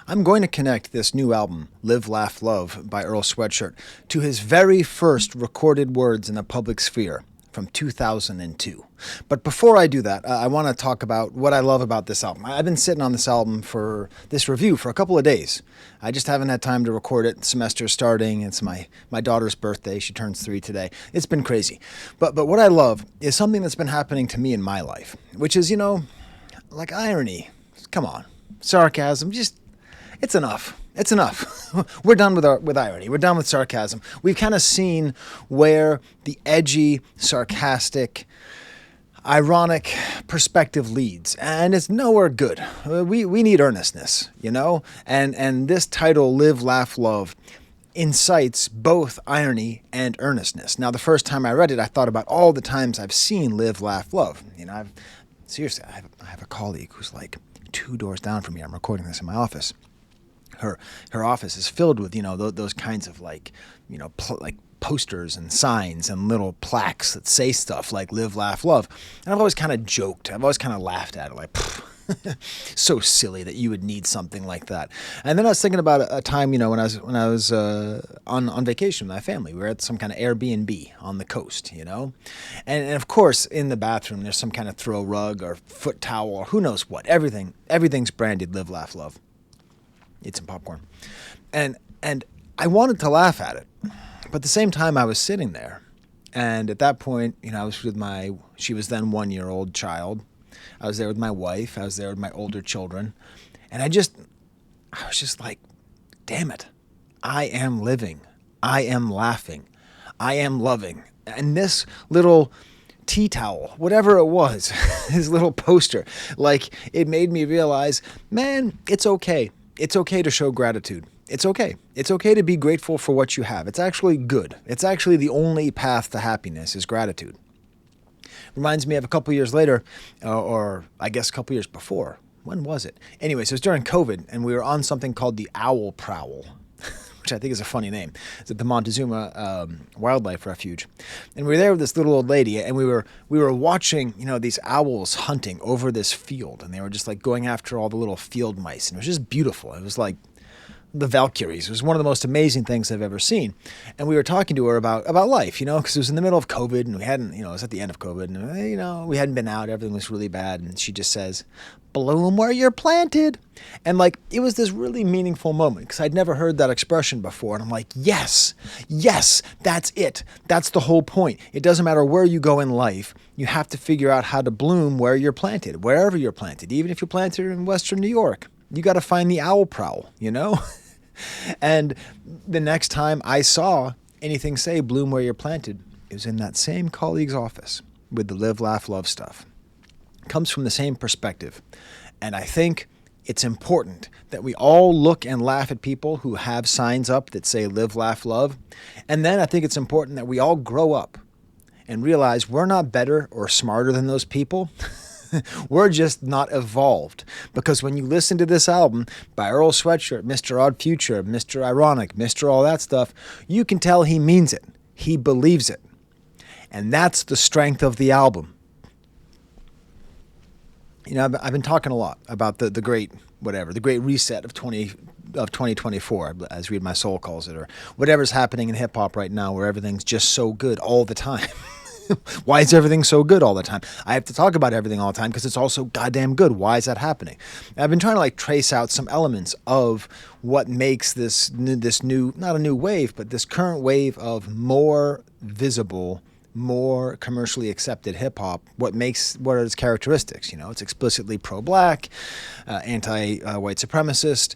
I'm going to connect this new album, Live, Laugh, Love by Earl Sweatshirt, to his very first recorded words in the public sphere from 2002. But before I do that, I want to talk about what I love about this album. I've been sitting on this album for this review for a couple of days. I just haven't had time to record it. The semester's starting. It's my daughter's birthday. She turns 3 today. It's been crazy. But what I love is something that's been happening to me in my life, which is, like irony. Come on. Sarcasm. Just, it's enough. It's enough. We're done with irony. We're done with sarcasm. We've kind of seen where the edgy, sarcastic, ironic perspective leads, and it's nowhere good. We need earnestness, And this title, Live, Laugh, Love, incites both irony and earnestness. Now, the first time I read it, I thought about all the times I've seen Live, Laugh, Love. I have a colleague who's like 2 doors down from me. I'm recording this in my office. Her office is filled with those kinds of like posters and signs and little plaques that say stuff like "Live, Laugh, Love," and I've always kind of joked. I've always kind of laughed at it, like, so silly that you would need something like that. And then I was thinking about a time, when I was on vacation with my family. We were at some kind of Airbnb on the coast, and of course in the bathroom there's some kind of throw rug or foot towel or who knows what. Everything's branded "Live, Laugh, Love." Eat some popcorn. And I wanted to laugh at it. But at the same time, I was sitting there. And at that point, I was with she was then 1-year-old child. I was there with my wife. I was there with my older children. And I was just like, damn it. I am living. I am laughing. I am loving. And this little tea towel, whatever it was, his little poster, like it made me realize, man, it's okay. It's okay to show gratitude. It's okay. It's okay to be grateful for what you have. It's actually good. It's actually the only path to happiness is gratitude. Reminds me of a couple years later, or I guess a couple years before. When was it? Anyways, it was during COVID, and we were on something called the Owl Prowl, which I think is a funny name. It's at the Montezuma Wildlife Refuge. And we were there with this little old lady, and we were watching, these owls hunting over this field, and they were just like going after all the little field mice, and it was just beautiful. It was like the Valkyries. It was one of the most amazing things I've ever seen. And we were talking to her about life, because it was in the middle of COVID, and we hadn't, it was at the end of COVID, and, we hadn't been out. Everything was really bad. And she just says, "Bloom where you're planted." And it was this really meaningful moment because I'd never heard that expression before. And I'm like, yes, that's it. That's the whole point. It doesn't matter where you go in life. You have to figure out how to bloom where you're planted, wherever you're planted. Even if you're planted in Western New York, you got to find the owl prowl, And the next time I saw anything say "bloom where you're planted," it was in that same colleague's office with the Live, Laugh, Love stuff. It comes from the same perspective. And I think it's important that we all look and laugh at people who have signs up that say "Live, Laugh, Love." And then I think it's important that we all grow up and realize we're not better or smarter than those people. We're just not evolved. Because when you listen to this album by Earl Sweatshirt, Mr. Odd Future, Mr. Ironic, Mr. All that stuff, you can tell he means it. He believes it. And that's the strength of the album. I've been talking a lot about the great reset of 2024, as Read My Soul calls it, or whatever's happening in hip-hop right now where everything's just so good all the time. Why is everything so good all the time? I have to talk about everything all the time because it's all so goddamn good. Why is that happening? I've been trying to trace out some elements of what makes this new, not a new wave, but this current wave of more visible, more commercially accepted hip-hop, what are its characteristics? It's explicitly pro-black, anti-white supremacist,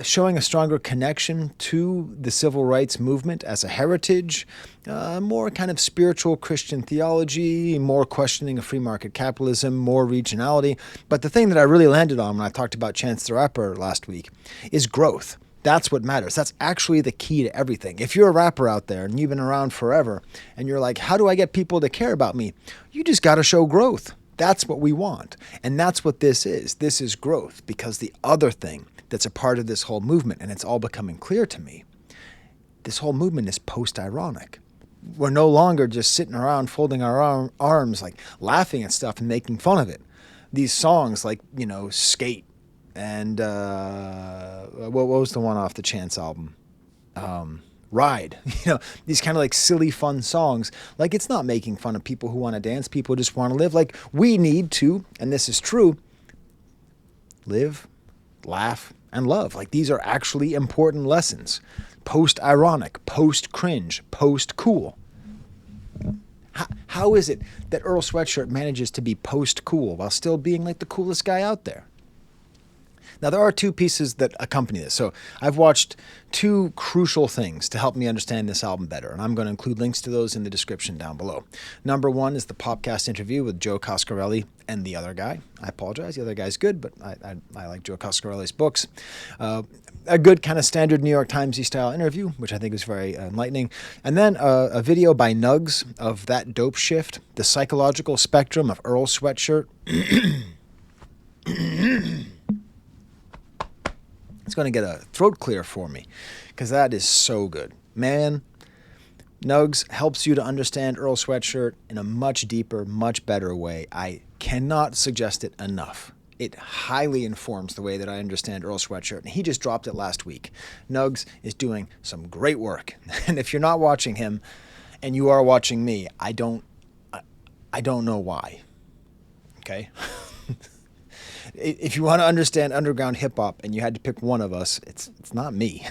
showing a stronger connection to the civil rights movement as a heritage, more kind of spiritual Christian theology, more questioning of free market capitalism, more regionality. But the thing that I really landed on when I talked about Chance the Rapper last week is growth. That's what matters. That's actually the key to everything. If you're a rapper out there and you've been around forever and you're like, how do I get people to care about me? You just got to show growth. That's what we want. And that's what this is. This is growth, because the other thing that's a part of this whole movement, and it's all becoming clear to me, this whole movement is post-ironic. We're no longer just sitting around folding our arms, like laughing at stuff and making fun of it. These songs like, Skate and what was the one off the Chance album? Ride. These kind of like silly, fun songs. Like, it's not making fun of people who want to dance. People just want to live. Like, we need to, and this is true, live, laugh, and love. Like, these are actually important lessons. Post-ironic, post-cringe, post-cool. How is it that Earl Sweatshirt manages to be post-cool while still being like the coolest guy out there? Now, there are two pieces that accompany this. So I've watched two crucial things to help me understand this album better, and I'm going to include links to those in the description down below. Number one is the Popcast interview with Joe Coscarelli and the other guy. I apologize. The other guy's good, but I like Joe Coscarelli's books. A good kind of standard New York Times-y style interview, which I think was very enlightening. And then a video by Nugs of That Dope Shift, The Psychological Spectrum of Earl Sweatshirt. It's going to get a throat clear for me because that is so good. Man, Nugs helps you to understand Earl Sweatshirt in a much deeper, much better way. I cannot suggest it enough. It highly informs the way that I understand Earl Sweatshirt. And he just dropped it last week. Nugs is doing some great work. And if you're not watching him and you are watching me, I don't know why. Okay? If you want to understand underground hip-hop and you had to pick one of us, it's not me.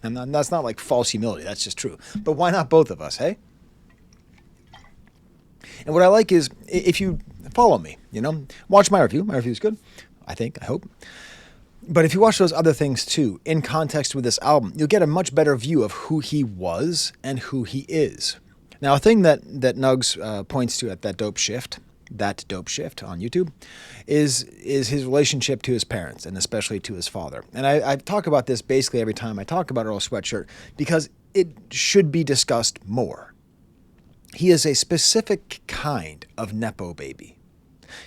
And that's not like false humility. That's just true. But why not both of us, hey? And what I like is if you follow me, watch my review. My review is good, I hope. But if you watch those other things too, in context with this album, you'll get a much better view of who he was and who he is. Now, a thing that Nugs points to at That Dope Shift on YouTube, is his relationship to his parents, and especially to his father. And I talk about this basically every time I talk about Earl Sweatshirt because it should be discussed more. He is a specific kind of Nepo baby.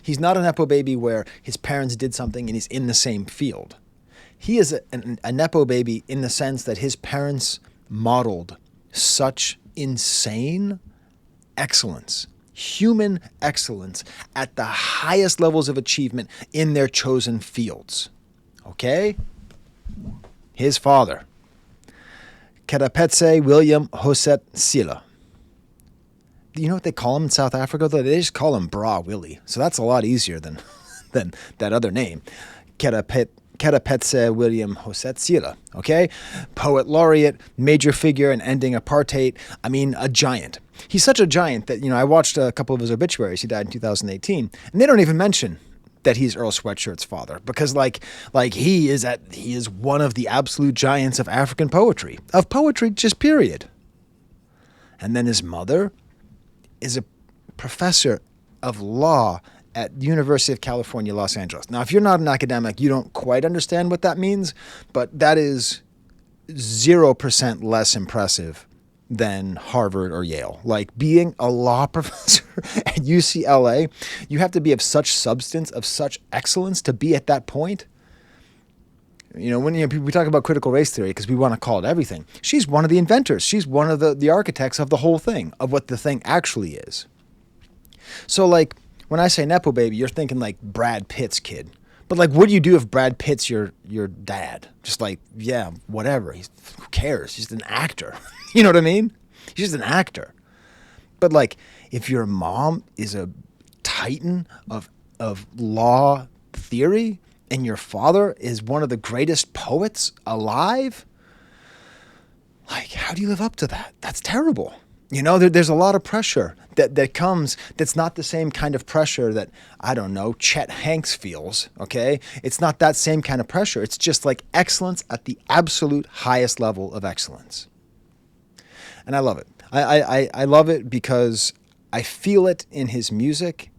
He's not a Nepo baby where his parents did something and he's in the same field. He is a Nepo baby in the sense that his parents modeled such insane excellence, human excellence at the highest levels of achievement in their chosen fields. Okay? His father, Kerapetse William Hoset Sila. You know what they call him in South Africa, though? They just call him Bra Willie. So that's a lot easier than that other name. Kerapetse William Hoset Sila. Okay? Poet laureate, major figure in ending apartheid. I mean, a giant. He's such a giant that, I watched a couple of his obituaries. He died in 2018. And they don't even mention that he's Earl Sweatshirt's father. Because he is one of the absolute giants of African poetry. Of poetry, just period. And then his mother is a professor of law at the University of California, Los Angeles. Now, if you're not an academic, you don't quite understand what that means, but that is 0% less impressive than Harvard or Yale. Like, being a law professor at UCLA, you have to be of such substance, of such excellence to be at that point. When we talk about critical race theory because we want to call it everything, she's one of the inventors. She's one of the architects of the whole thing, of what the thing actually is. So, when I say Nepo baby, you're thinking like Brad Pitt's kid. But what do you do if Brad Pitt's your dad? Just yeah, whatever. Who cares? He's just an actor. You know what I mean? He's just an actor. But if your mom is a titan of law theory and your father is one of the greatest poets alive, how do you live up to that? That's terrible. There's a lot of pressure that comes that's not the same kind of pressure that, I don't know, Chet Hanks feels, okay? It's not that same kind of pressure. It's just excellence at the absolute highest level of excellence. And I love it. I love it because I feel it in his music,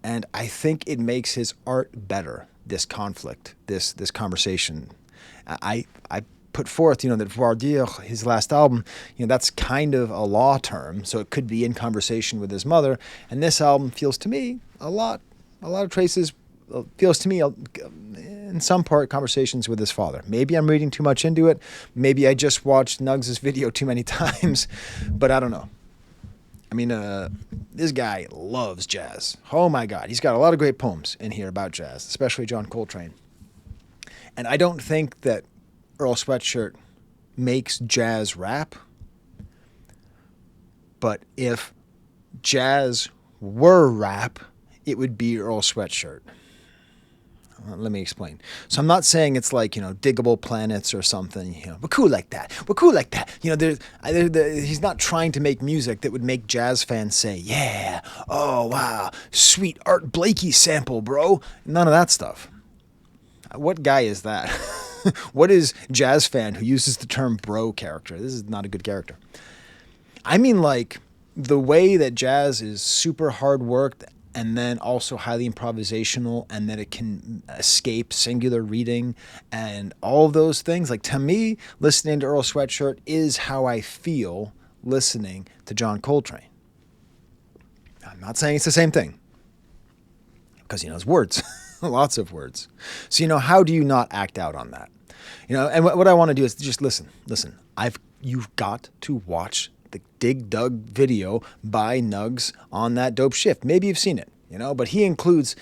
and I think it makes his art better, this conflict, this conversation. I put forth, that voir dire, his last album, that's kind of a law term, so it could be in conversation with his mother. And this album feels to me a lot of traces, feels to me in some part conversations with his father. Maybe I'm reading too much into it. Maybe I just watched Nugs' video too many times, but I don't know. I mean, this guy loves jazz. Oh my God. He's got a lot of great poems in here about jazz, especially John Coltrane. And I don't think that Earl Sweatshirt makes jazz rap. But if jazz were rap, it would be Earl Sweatshirt. Let me explain. So I'm not saying it's like, Diggable Planets or something. We're cool like that. We're cool like that. He's not trying to make music that would make jazz fans say, yeah, oh, wow, sweet Art Blakey sample, bro. None of that stuff. What guy is that? What is jazz fan who uses the term bro character? This is not a good character. I mean, like, the way that jazz is super hard worked and then also highly improvisational, and that it can escape singular reading and all of those things. Like, to me, listening to Earl Sweatshirt is how I feel listening to John Coltrane. I'm not saying it's the same thing, because, it's words, lots of words. So, how do you not act out on that? And what I want to do is just listen. You've got to watch the Dig Dug video by Nugs on that dope shift. Maybe you've seen it, but he includes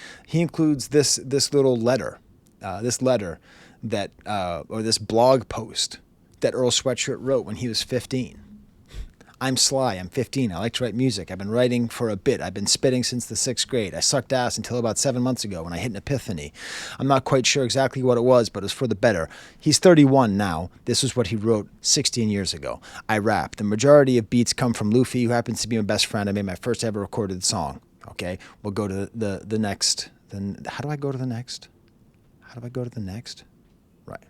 this little letter, that or this blog post that Earl Sweatshirt wrote when he was 15. I'm sly. I'm 15. I like to write music. I've been writing for a bit. I've been spitting since the 6th grade. I sucked ass until about 7 months ago when I hit an epiphany. I'm not quite sure exactly what it was, but it was for the better. He's 31 now. This is what he wrote 16 years ago. I rap. The majority of beats come from Luffy, who happens to be my best friend. I made my first ever recorded song. Okay, we'll go to the next. Then how do I go to the next? Right.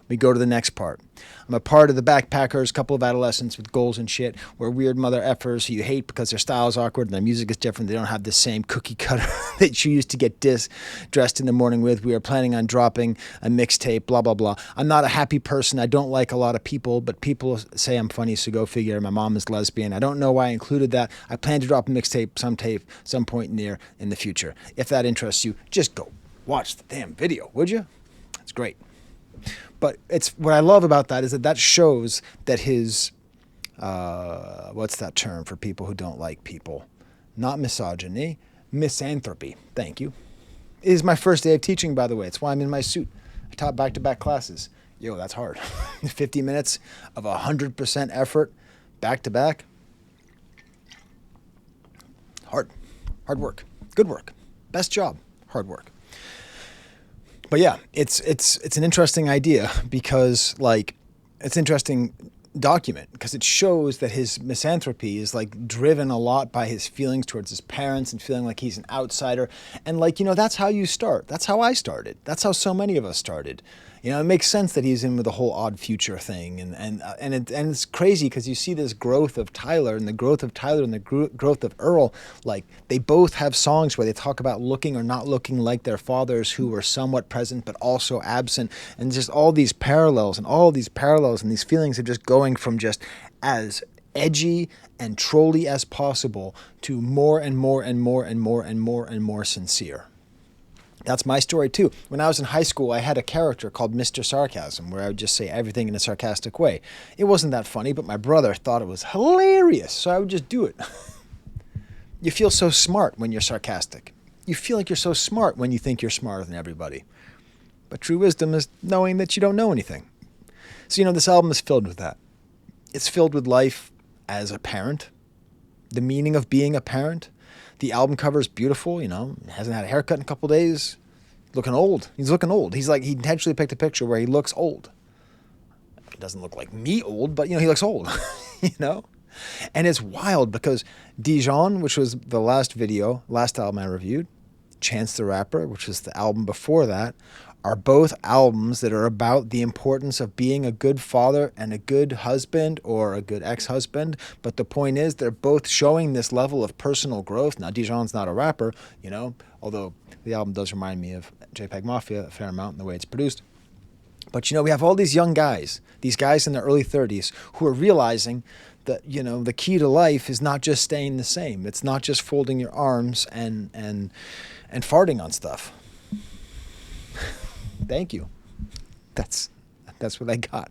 We go to the next part. I'm a part of the Backpackers, couple of adolescents with goals and shit. We're weird mother effers who you hate because their style's awkward and their music is different. They don't have the same cookie cutter that you used to get dressed in the morning with. We are planning on dropping a mixtape, blah, blah, blah. I'm not a happy person. I don't like a lot of people, but people say I'm funny, so go figure. My mom is lesbian. I don't know why I included that. I plan to drop a mixtape some point near in the future. If that interests you, just go watch the damn video, would you? It's great. But it's what I love about that is that shows that his, what's that term for people who don't like people? Not misogyny, misanthropy. Thank you. It is my first day of teaching, by the way. It's why I'm in my suit. I taught back-to-back classes. Yo, that's hard. 50 minutes of 100% effort, back-to-back. Hard work, good work, best job, hard work. But yeah, it's an interesting idea because, like, it's an interesting document because it shows that his misanthropy is, like, driven a lot by his feelings towards his parents and feeling like he's an outsider. And, like, that's how you start. That's how I started. That's how so many of us started. It makes sense that he's in with the whole Odd Future thing, and it's crazy because you see this growth of Tyler and the growth of Earl. Like, they both have songs where they talk about looking or not looking like their fathers who were somewhat present but also absent, and just all these parallels and these feelings of just going from just as edgy and trolly as possible to more and more and more and more and more and more sincere. That's my story too. When I was in high school, I had a character called Mr. Sarcasm, where I would just say everything in a sarcastic way. It wasn't that funny, but my brother thought it was hilarious, so I would just do it. You feel so smart when you're sarcastic. You feel like you're so smart when you think you're smarter than everybody. But true wisdom is knowing that you don't know anything. So, this album is filled with that. It's filled with life as a parent, the meaning of being a parent. The album cover is beautiful, hasn't had a haircut in a couple days. Looking old. He's looking old. He's like, he intentionally picked a picture where he looks old. It doesn't look like me old, but, he looks old, And it's wild because Dijon, which was the last album I reviewed, Chance the Rapper, which was the album before that, are both albums that are about the importance of being a good father and a good husband or a good ex-husband. But the point is they're both showing this level of personal growth. Now, Dijon's not a rapper, although the album does remind me of JPEG Mafia a fair amount in the way it's produced. But, we have all these young guys, these guys in their early 30s who are realizing that, the key to life is not just staying the same. It's not just folding your arms and farting on stuff. Thank you. That's what I got.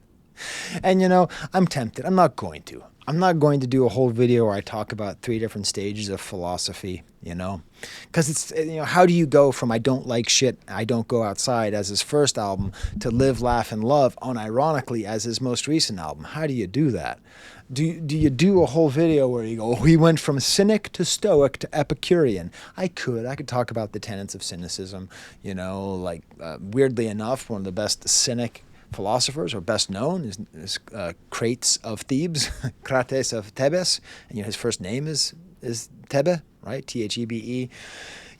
And I'm tempted. I'm not going to. I'm not going to do a whole video where I talk about 3 different stages of philosophy, because it's, how do you go from I don't like shit, I don't go outside as his first album to Live, Laugh, and Love, unironically, as his most recent album? How do you do that? Do you do a whole video where you go, he went from cynic to stoic to Epicurean? I could talk about the tenets of cynicism, weirdly enough, one of the best cynic philosophers, or best known, is Crates of Thebes, Crates of Thebes, and his first name is Thebe, right? Thebe.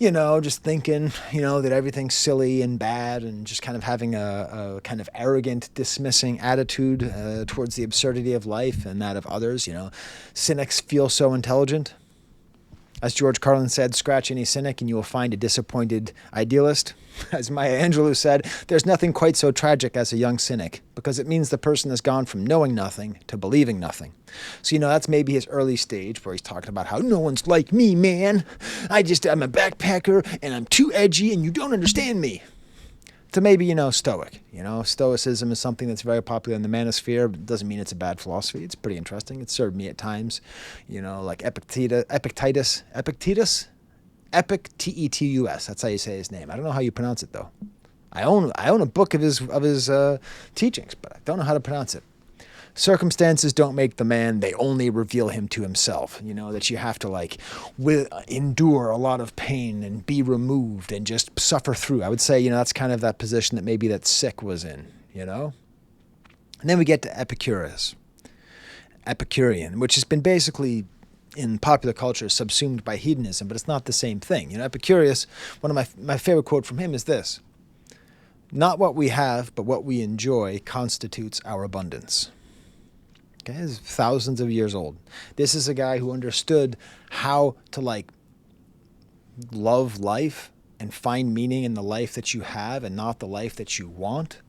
Just thinking, that everything's silly and bad, and just kind of having a kind of arrogant, dismissing attitude towards the absurdity of life and that of others. Cynics feel so intelligent. As George Carlin said, scratch any cynic and you will find a disappointed idealist. As Maya Angelou said, there's nothing quite so tragic as a young cynic, because it means the person has gone from knowing nothing to believing nothing. So, that's maybe his early stage where he's talking about how no one's like me, man. I'm a backpacker and I'm too edgy and you don't understand me. To maybe, stoic. Stoicism is something that's very popular in the manosphere, but it doesn't mean it's a bad philosophy. It's pretty interesting. It served me at times, like Epictetus. Epictetus. That's how you say his name. I don't know how you pronounce it, though. I own a book of his teachings, but I don't know how to pronounce it. Circumstances don't make the man, they only reveal him to himself. That you have to endure a lot of pain and be removed and just suffer through. I would say, that's kind of that position that maybe that sick was in, And then we get to Epicurean, which has been basically in popular culture subsumed by hedonism, but it's not the same thing. Epicurus, one of my favorite quote from him is this: "Not what we have, but what we enjoy constitutes our abundance." Okay, it's thousands of years old. This is a guy who understood how to love life and find meaning in the life that you have and not the life that you want.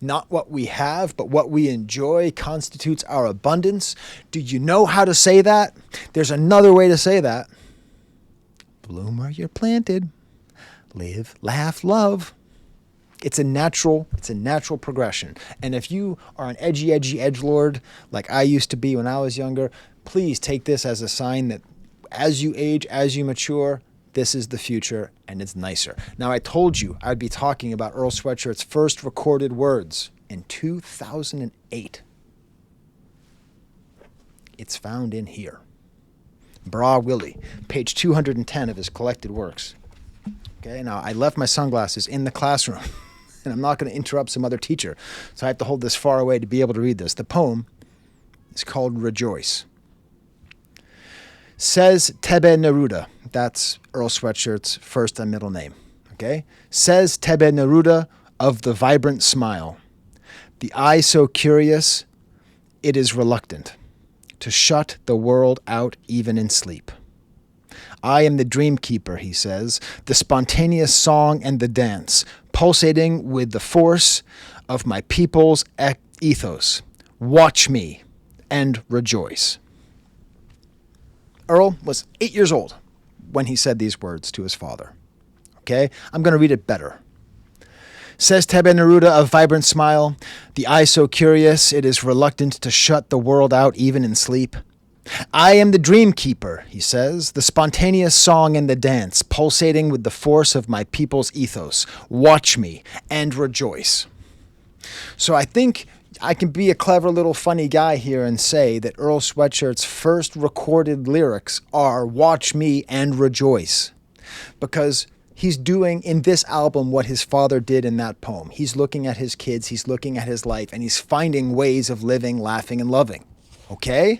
Not what we have, but what we enjoy constitutes our abundance. Do you know how to say that? There's another way to say that. Bloom where you're planted. Live, laugh, love. It's a natural progression. And if you are an edgy edgelord like I used to be when I was younger, please take this as a sign that as you age, as you mature, this is the future and it's nicer. Now, I told you I'd be talking about Earl Sweatshirt's first recorded words in 2008. It's found in here. Bra Willie, page 210 of his collected works. Okay, now I left my sunglasses in the classroom. And I'm not going to interrupt some other teacher, so I have to hold this far away to be able to read this. The poem is called Rejoice. Says Tebe Neruda, that's Earl Sweatshirt's first and middle name, okay? Says Tebe Neruda of the vibrant smile, the eye so curious, it is reluctant to shut the world out even in sleep. I am the dream keeper, he says, the spontaneous song and the dance, pulsating with the force of my people's ethos. Watch me and rejoice. Earl was 8 years old when he said these words to his father. Okay, I'm going to read it better. Says Tebe Neruda of vibrant smile, the eye so curious it is reluctant to shut the world out even in sleep. I am the dream keeper, he says, the spontaneous song and the dance, pulsating with the force of my people's ethos. Watch me and rejoice. So I think I can be a clever little funny guy here and say that Earl Sweatshirt's first recorded lyrics are watch me and rejoice. Because he's doing in this album what his father did in that poem. He's looking at his kids, he's looking at his life, and he's finding ways of living, laughing, and loving. Okay?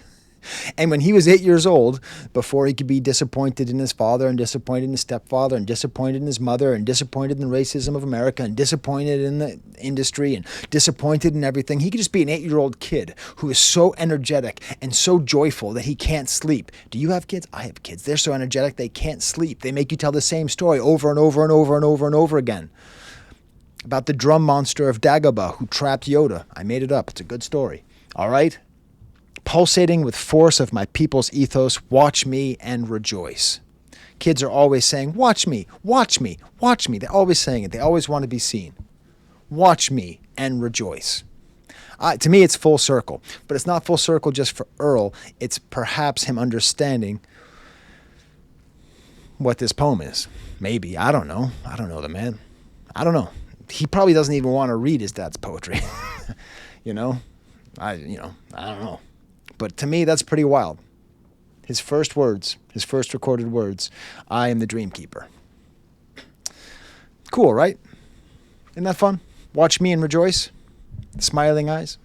And when he was 8 years old, before he could be disappointed in his father and disappointed in his stepfather and disappointed in his mother and disappointed in the racism of America and disappointed in the industry and disappointed in everything, he could just be an 8-year-old kid who is so energetic and so joyful that he can't sleep. Do you have kids? I have kids. They're so energetic they can't sleep. They make you tell the same story over and over and over and over and over again. About the drum monster of Dagobah who trapped Yoda. I made it up. It's a good story. All right? Pulsating with force of my people's ethos, watch me and rejoice. Kids are always saying, watch me, watch me, watch me. They're always saying it. They always want to be seen. Watch me and rejoice. To me, it's full circle. But it's not full circle just for Earl. It's perhaps him understanding what this poem is. Maybe. I don't know. I don't know the man. I don't know. He probably doesn't even want to read his dad's poetry. you know? I don't know. But to me, that's pretty wild. His first words, his first recorded words, I am the dream keeper. Cool, right? Isn't that fun? Watch me and rejoice. Smiling eyes.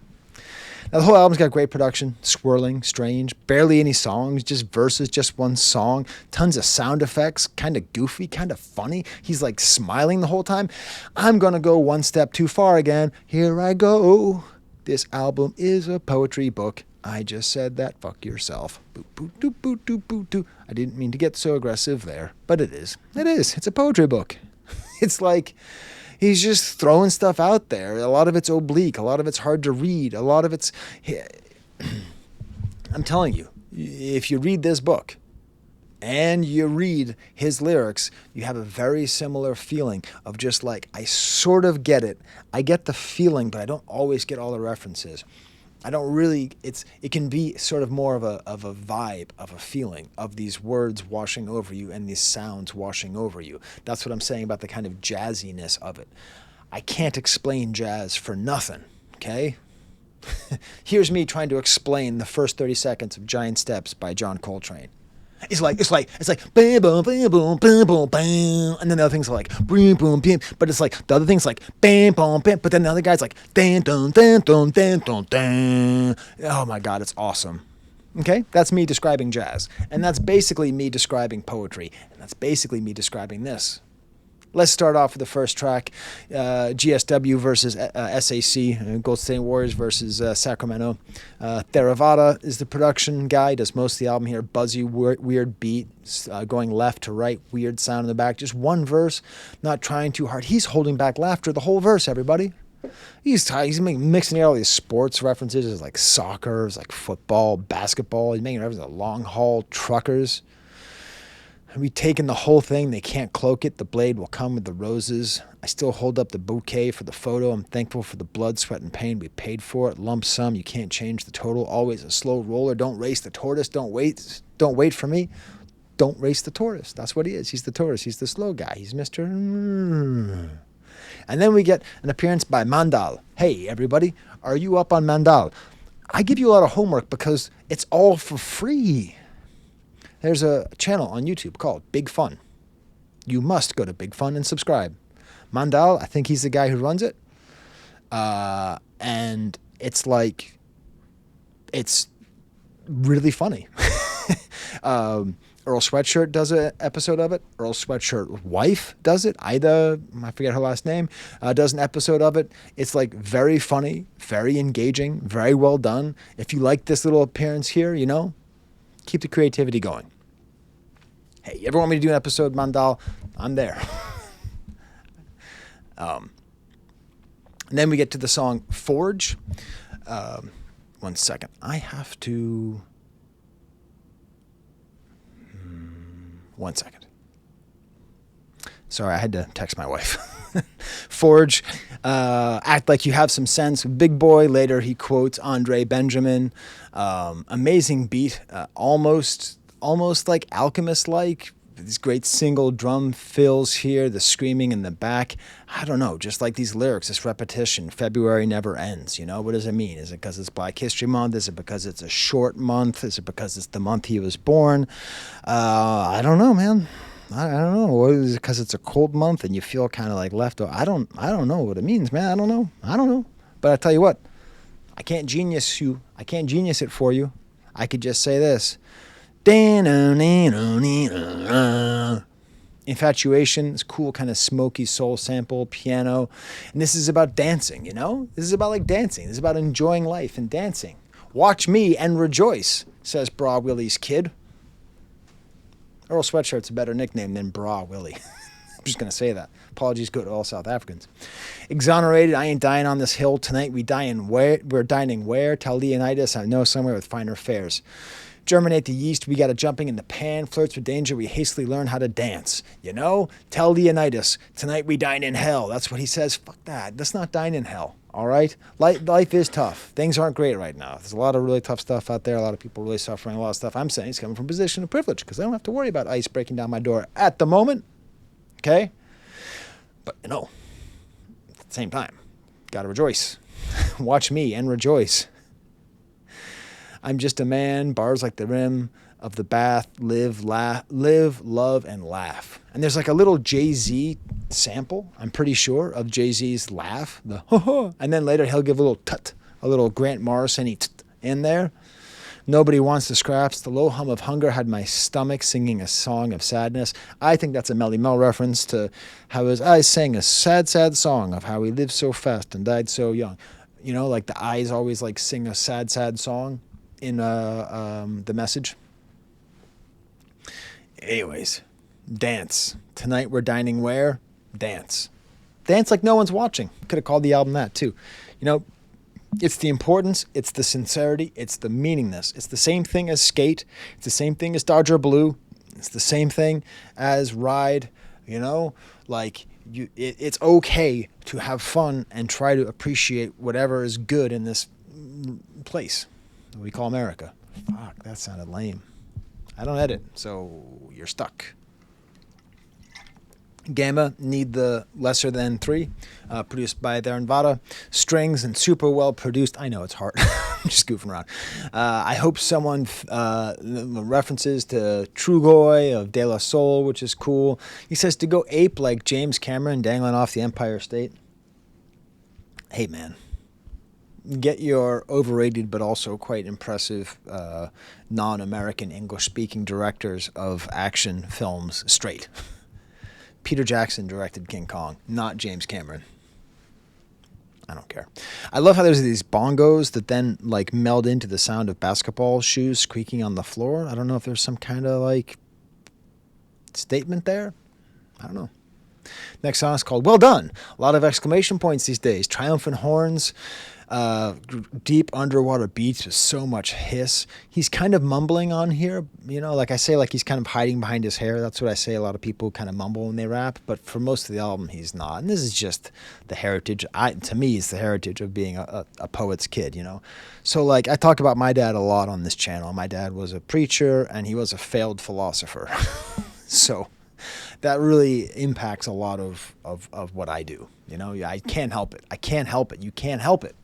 Now, the whole album's got great production, swirling, strange, barely any songs, just verses, just one song, tons of sound effects, kind of goofy, kind of funny. He's like smiling the whole time. I'm going to go one step too far again. Here I go. This album is a poetry book. I just said that. Fuck yourself. Boop, boop, doop, boop, doop, boop, doop. I didn't mean to get so aggressive there, but it is. It is. It's a poetry book. It's like he's just throwing stuff out there. A lot of it's oblique. A lot of it's hard to read. A lot of it's... I'm telling you, if you read this book and you read his lyrics, you have a very similar feeling of just like, I sort of get it. I get the feeling, but I don't always get all the references. I don't really, it can be sort of more of a vibe, of a feeling, of these words washing over you and these sounds washing over you. That's what I'm saying about the kind of jazziness of it. I can't explain jazz for nothing, okay? Here's me trying to explain the first 30 seconds of Giant Steps by John Coltrane. It's like bam boom bam boom bam boom bam, and then the other things are like boom boom bam, but it's like the other things like bam boom bam, but then the other guy's like dan dun dan dun dan dun dan. Oh my God, it's awesome. Okay, that's me describing jazz, and that's basically me describing poetry, and that's basically me describing this. Let's start off with the first track, GSW versus SAC, Gold State Warriors versus Sacramento. Theravada is the production guy, does most of the album here. Buzzy, weird beat, going left to right, weird sound in the back. Just one verse, not trying too hard. He's holding back laughter the whole verse, everybody. He's mixing in all these sports references, it's like soccer, it's like football, basketball. He's making references to long haul truckers. We taken the whole thing. They can't cloak it. The blade will come with the roses. I still hold up the bouquet for the photo. I'm thankful for the blood, sweat, and pain we paid for it. Lump sum. You can't change the total. Always a slow roller. Don't race the tortoise. Don't wait. Don't wait for me. Don't race the tortoise. That's what he is. He's the tortoise. He's the slow guy. He's Mr. And then we get an appearance by Mandal. Hey, everybody. Are you up on Mandal? I give you a lot of homework because it's all for free. There's a channel on YouTube called Big Fun. You must go to Big Fun and subscribe. Mandal, I think he's the guy who runs it. And it's like, it's really funny. Earl Sweatshirt does an episode of it. Earl Sweatshirt wife does it. Ida, I forget her last name, does an episode of it. It's like very funny, very engaging, very well done. If you like this little appearance here, keep the creativity going. Hey, you ever want me to do an episode, Mandal? I'm there. And then we get to the song Forge. 1 second. I have to... 1 second. Sorry, I had to text my wife. Forge, act like you have some sense. Big Boy, later he quotes Andre Benjamin. Amazing beat, almost like Alchemist-like. These great single drum fills here, the screaming in the back. I don't know, just like these lyrics, this repetition. February never ends, What does it mean? Is it because it's Black History Month? Is it because it's a short month? Is it because it's the month he was born? I don't know, man. I don't know. Or is it because it's a cold month and you feel kind of like left over? I don't know what it means, man. I don't know. But I tell you what, I can't genius it for you. I could just say this. Infatuation, this cool kind of smoky soul sample, piano. And this is about dancing, This is about like dancing. This is about enjoying life and dancing. Watch me and rejoice, says Bra Willie's kid. Earl Sweatshirt's a better nickname than Bra Willie. I'm just going to say that. Apologies go to all South Africans. Exonerated, I ain't dying on this hill. Tonight we're dining where? Tell Leonidas I know somewhere with finer fares. Germinate the yeast, we got a jumping in the pan. Flirts with danger, we hastily learn how to dance. You know? Tell Leonidas, tonight we dine in hell. That's what he says. Fuck that. Let's not dine in hell. All right? Life is tough. Things aren't great right now. There's a lot of really tough stuff out there. A lot of people really suffering. A lot of stuff I'm saying is coming from a position of privilege because I don't have to worry about ICE breaking down my door at the moment. Okay? But, at the same time, gotta rejoice. Watch me and rejoice. I'm just a man, bars like the rim of the bath, live, love, and laugh. And there's like a little Jay-Z sample, I'm pretty sure, of Jay-Z's laugh, the ho-ho, and then later he'll give a little tut, a little Grant Morrison-y tut in there. Nobody wants the scraps. The low hum of hunger had my stomach singing a song of sadness. I think that's a Melly Mel reference to how his eyes sang a sad, sad song of how he lived so fast and died so young. You know, like the eyes always like sing a sad, sad song in The Message. Anyways, dance. Tonight we're dining where? Dance. Dance like no one's watching. Could have called the album that too. You know, it's the importance, it's the sincerity, it's the meaningness. It's the same thing as Skate. It's the same thing as Dodger Blue. It's the same thing as Ride. You know, like it's okay to have fun and try to appreciate whatever is good in this place that we call America. Fuck, that sounded lame. I don't edit, so you're stuck. Gamma, Need the Lesser Than 3, produced by Theranvada. Strings and super well produced. I know it's hard. I'm just goofing around. I hope someone references to Trugoy of De La Soul, which is cool. He says to go ape like James Cameron dangling off the Empire State. Hey, man. Get your overrated but also quite impressive non-American English-speaking directors of action films straight. Peter Jackson directed King Kong, not James Cameron. I don't care. I love how there's these bongos that then like meld into the sound of basketball shoes squeaking on the floor. I don't know if there's some kind of like statement there. I don't know. Next song is called Well Done. A lot of exclamation points these days. Triumphant horns. Deep underwater beats with so much hiss. He's kind of mumbling on here, you know, like I say, like he's kind of hiding behind his hair. That's what I say. A lot of people kind of mumble when they rap, but for most of the album, he's not. And this is just the heritage. To me, it's the heritage of being a poet's kid, you know. So like I talk about my dad a lot on this channel. My dad was a preacher and he was a failed philosopher. So that really impacts a lot of what I do. You know, I can't help it. I can't help it. You can't help it.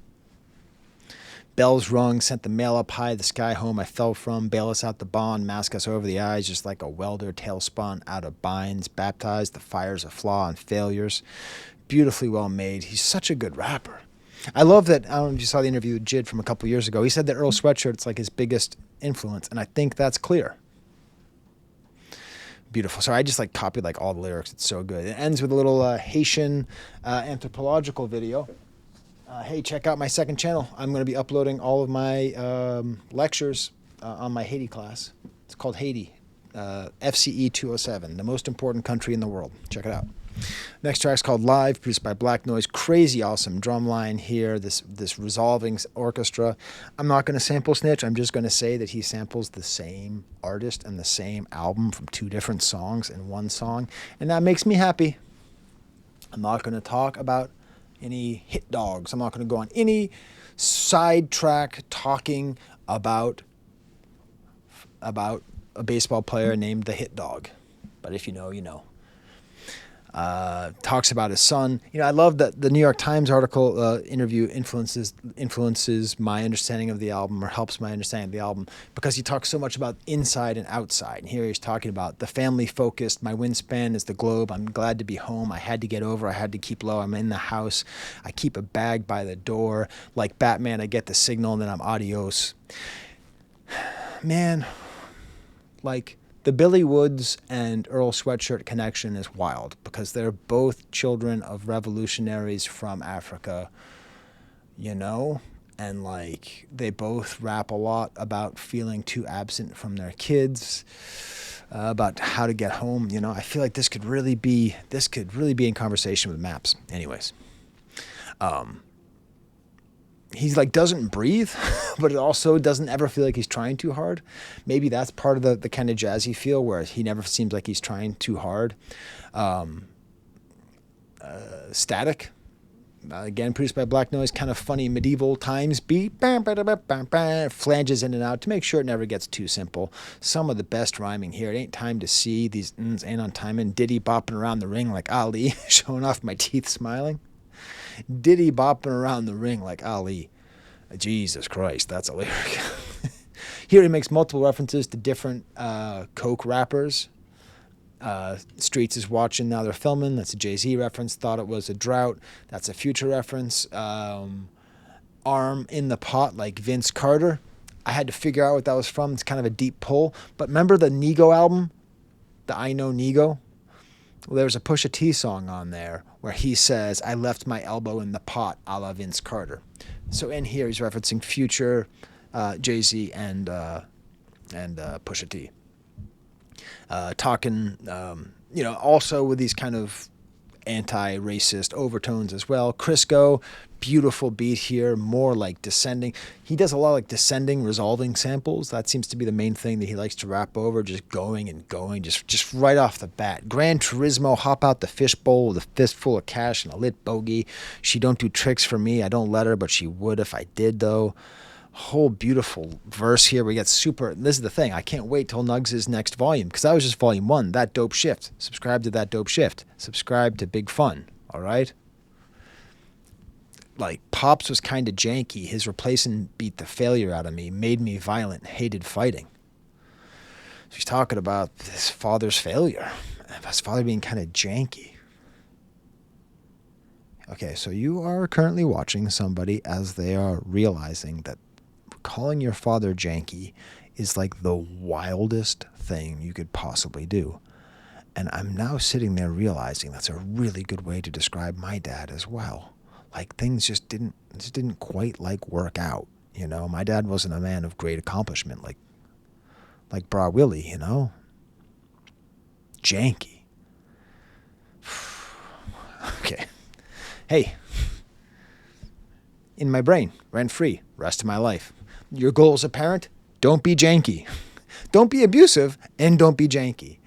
Bells rung, sent the mail up high, the sky home I fell from, bail us out the bond, mask us over the eyes, just like a welder tailspun out of binds, baptized the fires of flaw and failures. Beautifully well made. He's such a good rapper. I love that, I don't know if you saw the interview with Jid from a couple years ago. He said that Earl Sweatshirt is like his biggest influence, and I think that's clear. Beautiful. So I just like copied like all the lyrics. It's so good. It ends with a little Haitian anthropological video. Hey, check out my second channel. I'm going to be uploading all of my lectures on my Haiti class. It's called Haiti, FCE 207, the most important country in the world. Check it out. Next track's called Live, produced by Black Noise. Crazy awesome drum line here, this resolving orchestra. I'm not going to sample snitch. I'm just going to say that he samples the same artist and the same album from two different songs in one song, and that makes me happy. I'm not going to talk about any hit dogs. I'm not going to go on any sidetrack talking about a baseball player named the Hit Dog. But if you know, you know. Talks about his son. You know, I love that the New York Times article interview influences my understanding of the album, or helps my understanding of the album, because he talks so much about inside and outside. And here he's talking about the family focused. My wingspan is the globe. I'm glad to be home. I had to get over. I had to keep low. I'm in the house. I keep a bag by the door. Like Batman, I get the signal and then I'm adios. Man, like, the Billy Woods and Earl Sweatshirt connection is wild because they're both children of revolutionaries from Africa, you know? And like they both rap a lot about feeling too absent from their kids, about how to get home, you know? I feel like this could really be in conversation with Maps. Anyways. he's like doesn't breathe, but it also doesn't ever feel like he's trying too hard. Maybe that's part of the kind of jazzy feel where he never seems like he's trying too hard. Static. Again, produced by Black Noise, kind of funny medieval times beat, flanges in and out to make sure it never gets too simple. Some of the best rhyming here. It ain't time to see these ain't on timing. Diddy bopping around the ring like Ali, showing off my teeth smiling. Diddy bopping around the ring like Ali. Jesus Christ, that's a lyric. Here he makes multiple references to different Coke rappers. Streets is watching, now they're filming. That's a Jay-Z reference. Thought it was a drought. That's a Future reference. Arm in the pot like Vince Carter. I had to figure out what that was from. It's kind of a deep pull. But remember the Nego album? The I Know Nego? Well, there's a Pusha T song on there where he says, I left my elbow in the pot a la Vince Carter. So in here he's referencing Future, Jay-Z, and Pusha T. Talking, also with these kind of anti-racist overtones as well. Crisco, beautiful beat here, more like descending. He does a lot like descending, resolving samples. That seems to be the main thing that he likes to rap over, just going and going, just right off the bat. Gran Turismo, hop out the fishbowl with a fistful of cash and a lit bogey. She don't do tricks for me. I don't let her, but she would if I did, though. Whole beautiful verse here. We get super. This is the thing. I can't wait till Nugs' next volume because that was just volume 1. That Dope Shift. Subscribe to That Dope Shift. Subscribe to Big Fun. All right. Like Pops was kind of janky. His replacement beat the failure out of me. Made me violent. Hated fighting. So he's talking about his father's failure. His father being kind of janky. Okay, so you are currently watching somebody as they are realizing that calling your father janky is like the wildest thing you could possibly do. And I'm now sitting there realizing that's a really good way to describe my dad as well. Like things just didn't quite like work out. My dad wasn't a man of great accomplishment like Bra Willie, Janky. Okay. Hey. In my brain, rent-free, rest of my life. Your goal as a parent, don't be janky. Don't be abusive, and don't be janky.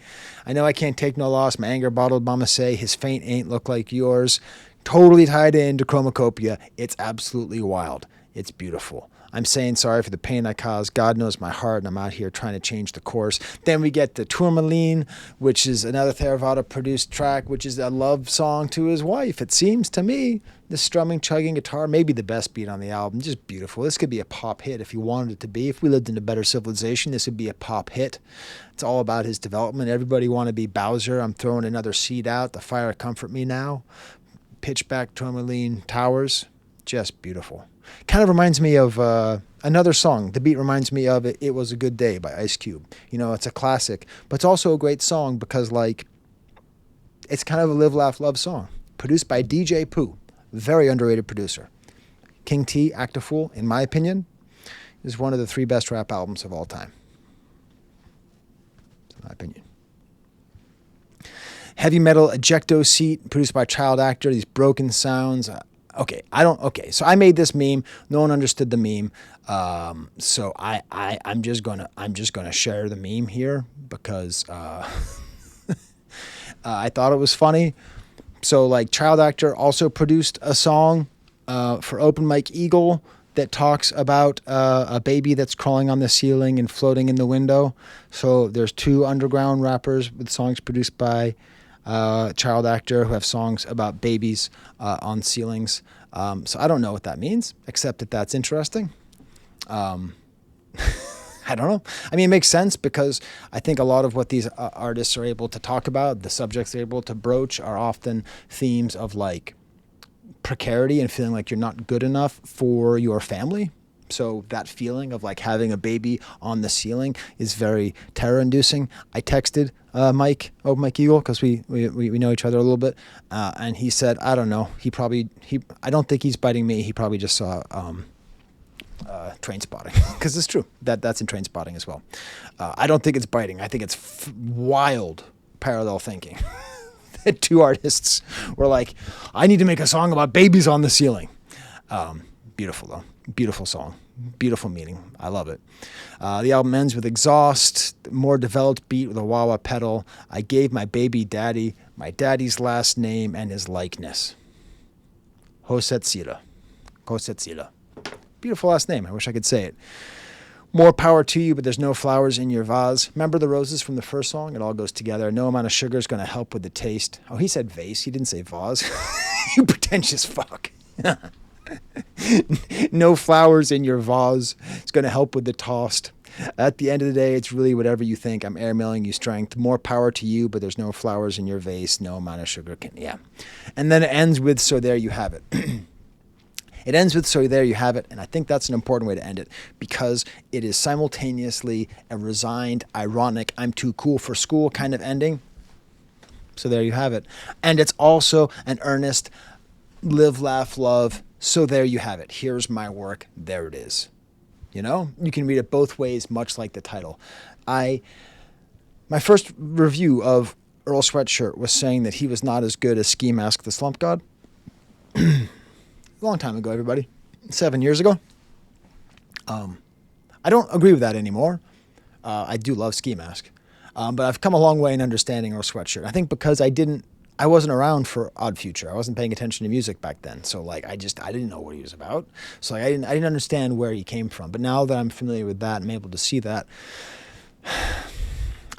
I know I can't take no loss. My anger bottled, mama say. His faint ain't look like yours. Totally tied into chromacopia. It's absolutely wild. It's beautiful. I'm saying sorry for the pain I caused. God knows my heart, and I'm out here trying to change the course. Then we get the Tourmaline, which is another Theravada-produced track, which is a love song to his wife. It seems to me, the strumming, chugging guitar, maybe the best beat on the album. Just beautiful. This could be a pop hit if you wanted it to be. If we lived in a better civilization, this would be a pop hit. It's all about his development. Everybody want to be Bowser. I'm throwing another seed out. The fire comfort me now. Pitchback Tourmaline Towers. Just beautiful. Kind of reminds me of another song. The beat reminds me of It Was a Good Day by Ice Cube. It's a classic, but it's also a great song because, it's kind of a live, laugh, love song. Produced by DJ Pooh. Very underrated producer. King T, Act a Fool, in my opinion, is one of the 3 best rap albums of all time. In my opinion. Heavy Metal Ejecto Seat, produced by Child Actor. These broken sounds. Okay, so I made this meme. No one understood the meme. So I'm just gonna share the meme here because I thought it was funny. So Child Actor also produced a song for Open Mike Eagle that talks about a baby that's crawling on the ceiling and floating in the window. So there's 2 underground rappers with songs produced by Child Actor who have songs about babies on ceilings. So I don't know what that means, except that that's interesting. I don't know. I mean, it makes sense because I think a lot of what these artists are able to talk about, the subjects they're able to broach, are often themes of precarity and feeling like you're not good enough for your family. So that feeling of having a baby on the ceiling is very terror-inducing. I texted Mike Eagle, because we know each other a little bit, and he said, I don't know. I don't think he's biting me. He probably just saw Train Spotting, because it's true. That's in Train Spotting as well. I don't think it's biting. I think it's wild parallel thinking. That 2 artists were like, I need to make a song about babies on the ceiling. Beautiful, though. Beautiful song. Beautiful meaning. I love it. The album ends with exhaust, more developed beat with a wah-wah pedal. I gave my baby daddy my daddy's last name and his likeness. Hosetsira. Hosetsira. Beautiful last name. I wish I could say it. More power to you, but there's no flowers in your vase. Remember the roses from the first song? It all goes together. No amount of sugar is going to help with the taste. Oh, he said vase. He didn't say vase. You pretentious fuck. No flowers in your vase. It's going to help with the toast. At the end of the day, it's really whatever you think. I'm airmailing you strength. More power to you, but there's no flowers in your vase. No amount of sugar can. Yeah. And then it ends with, so there you have it. It ends with, so there you have it, and I think that's an important way to end it because it is simultaneously a resigned, ironic, I'm too cool for school kind of ending. So there you have it. And it's also an earnest, live, laugh, love, so there you have it. Here's my work, there it is. You know, you can read it both ways, much like the title. My first review of Earl Sweatshirt was saying that he was not as good as Ski Mask the Slump God. A long time ago, everybody. 7 years ago. I don't agree with that anymore. I do love Ski Mask. But I've come a long way in understanding Earl Sweatshirt. I think because I wasn't around for Odd Future. I wasn't paying attention to music back then. So like I didn't know what he was about. So like, I didn't understand where he came from. But now that I'm familiar with that and I'm able to see that,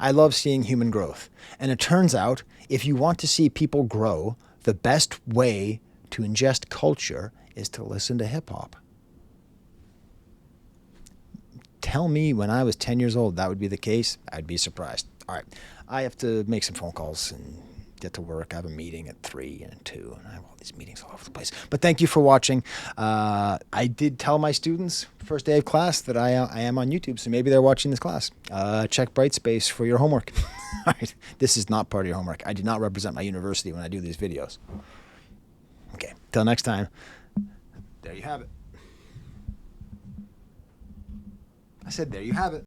I love seeing human growth. And it turns out if you want to see people grow, the best way to ingest culture is to listen to hip hop. Tell me when I was 10 years old that would be the case, I'd be surprised. All right, I have to make some phone calls and get to work. I have a meeting at 3 and 2, and I have all these meetings all over the place. But thank you for watching. I did tell my students first day of class that I am on YouTube, so maybe they're watching this class. Check Brightspace for your homework. All right, this is not part of your homework. I do not represent my university when I do these videos. Okay, till next time, there you have it. I said there you have it.